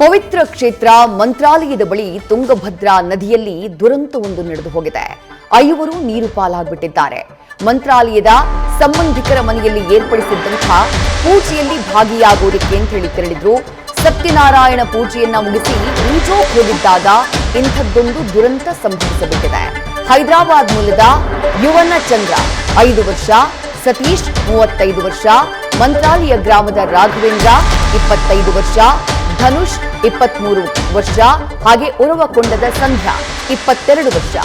ಪವಿತ್ರ ಕ್ಷೇತ್ರ ಮಂತ್ರಾಲಯದ ಬಳಿ ತುಂಗಭದ್ರಾ ನದಿಯಲ್ಲಿ ದುರಂತವೊಂದು ನಡೆದು ಹೋಗಿದೆ. 5 ನೀರು ಪಾಲಾಗ್ಬಿಟ್ಟಿದ್ದಾರೆ. ಮಂತ್ರಾಲಯದ ಸಂಬಂಧಿಕರ ಮನೆಯಲ್ಲಿ ಏರ್ಪಡಿಸಿದ್ದಂತಹ ಪೂಜೆಯಲ್ಲಿ ಭಾಗಿಯಾಗುವುದಕ್ಕೆ ಅಂತ ಹೇಳಿ ತೆರಳಿದ್ರು. ಸತ್ಯನಾರಾಯಣ ಪೂಜೆಯನ್ನ ಮುಗಿಸಿ ಈಜೋಕ್ ಹೋಗಿದ್ದಾಗ ಇಂಥದ್ದೊಂದು ದುರಂತ ಸಂಭವಿಸಬಿಟ್ಟಿದೆ. ಹೈದರಾಬಾದ್ ಮೂಲದ ಯುವನ ಚಂದ್ರ 5 ವರ್ಷ, ಸತೀಶ್ 35 ವರ್ಷ, ಮಂತ್ರಾಲಯ ಗ್ರಾಮದ ರಾಘವೇಂದ್ರ 25 ವರ್ಷ, ಧನುಷ್ 23 ವರ್ಷ ಹಾಗೆ ಉರವಕೊಂಡದ ಸಂಧ್ಯಾ 22 ವರ್ಷ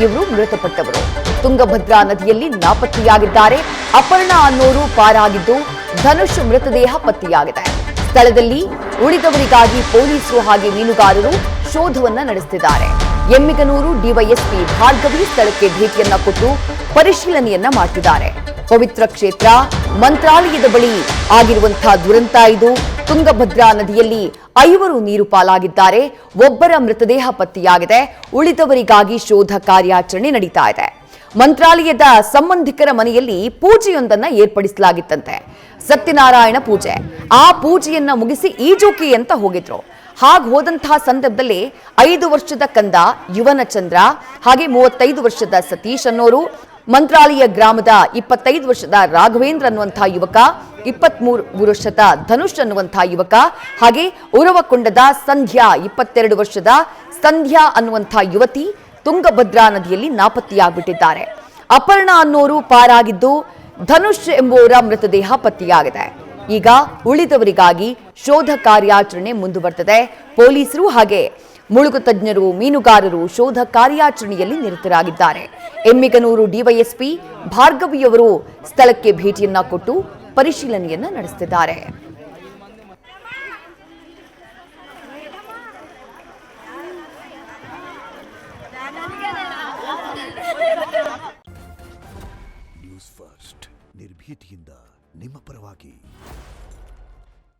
ಇವರು ಮೃತಪಟ್ಟವರು. ತುಂಗಭದ್ರಾ ನದಿಯಲ್ಲಿ ನಾಪತ್ತೆಯಾಗಿದ್ದಾರೆ. ಅಪರ್ಣಾ ಅನ್ನೋರು ಪಾರಾಗಿದ್ದು ಧನುಷ್ ಮೃತದೇಹ ಪತ್ತೆಯಾಗಿದೆ. ಸ್ಥಳದಲ್ಲಿ ಉಳಿದವರಿಗಾಗಿ ಪೊಲೀಸರು ಹಾಗೆ ಮೀನುಗಾರರು ಶೋಧವನ್ನ ನಡೆಸುತ್ತಿದ್ದಾರೆ. ಎಮ್ಮಿಗನೂರು ಡಿವೈಎಸ್ಪಿ ಭಾರ್ಗವಿ ಸ್ಥಳಕ್ಕೆ ಭೇಟಿಯನ್ನ ಕೊಟ್ಟು ಪರಿಶೀಲನೆಯನ್ನ ಮಾಡ್ತಿದ್ದಾರೆ. ಪವಿತ್ರ ಕ್ಷೇತ್ರ ಮಂತ್ರಾಲಯದ ಬಳಿ ಆಗಿರುವಂತಹ ದುರಂತ ಇದು. ತುಂಗಭದ್ರಾ ನದಿಯಲ್ಲಿ 5 ನೀರು ಪಾಲಾಗಿದ್ದಾರೆ. ಒಬ್ಬರ ಮೃತದೇಹ ಪತ್ತೆಯಾಗಿದೆ. ಉಳಿದವರಿಗಾಗಿ ಶೋಧ ಕಾರ್ಯಾಚರಣೆ ನಡೀತಾ ಇದೆ. ಮಂತ್ರಾಲಯದ ಸಂಬಂಧಿಕರ ಮನೆಯಲ್ಲಿ ಪೂಜೆಯೊಂದನ್ನ ಏರ್ಪಡಿಸಲಾಗಿತ್ತಂತೆ. ಸತ್ಯನಾರಾಯಣ ಪೂಜೆ. ಆ ಪೂಜೆಯನ್ನ ಮುಗಿಸಿ ಈಜೋಕೆ ಅಂತ ಹೋಗಿದ್ರು. ಹಾಗೆ ಹೋದಂತಹ ಸಂದರ್ಭದಲ್ಲಿ 5 ವರ್ಷದ ಕಂದ ಯುವನ ಚಂದ್ರ ಹಾಗೆ 35 ವರ್ಷದ ಸತೀಶ್ ಅನ್ನೋರು, ಮಂತ್ರಾಲಯ ಗ್ರಾಮದ 25 ವರ್ಷದ ರಾಘವೇಂದ್ರ ಅನ್ನುವಂತಹ ಯುವಕ, 23 ವರ್ಷದ ಧನುಷ್ ಅನ್ನುವಂತಹ ಯುವಕ ಹಾಗೆ ಉರವಕೊಂಡದ ಸಂಧ್ಯಾ 22 ವರ್ಷದ ಸಂಧ್ಯಾ ಅನ್ನುವಂತಹ ಯುವತಿ ತುಂಗಭದ್ರಾ ನದಿಯಲ್ಲಿ ನಾಪತ್ತೆಯಾಗ್ಬಿಟ್ಟಿದ್ದಾರೆ. ಅಪರ್ಣಾ ಅನ್ನೋರು ಪಾರಾಗಿದ್ದು ಧನುಷ್ ಎಂಬುವರ ಮೃತದೇಹ ಪತ್ತೆಯಾಗಿದೆ. ಈಗ ಉಳಿದವರಿಗಾಗಿ ಶೋಧ ಕಾರ್ಯಾಚರಣೆ ಮುಂದುವರೆದಿದೆ. ಪೊಲೀಸರು ಹಾಗೆ ಮುಳುಗು ತಜ್ಞರು, ಮೀನುಗಾರರು ಶೋಧ ಕಾರ್ಯಾಚರಣೆಯಲ್ಲಿ ನಿರತರಾಗಿದ್ದಾರೆ. ಎಮ್ಮಿಗನೂರು ಡಿವೈಎಸ್ಪಿ ಭಾರ್ಗವಿಯವರು ಸ್ಥಳಕ್ಕೆ ಭೇಟಿಯನ್ನ ಕೊಟ್ಟು ಪರಿಶೀಲನೆಯನ್ನ ನಡೆಸುತ್ತಿದ್ದಾರೆ. ನ್ಯೂಸ್ ಫಸ್ಟ್ ನಿರ್ಭೀತಿಯಿಂದ ನಿಮ್ಮ ಪರವಾಗಿ.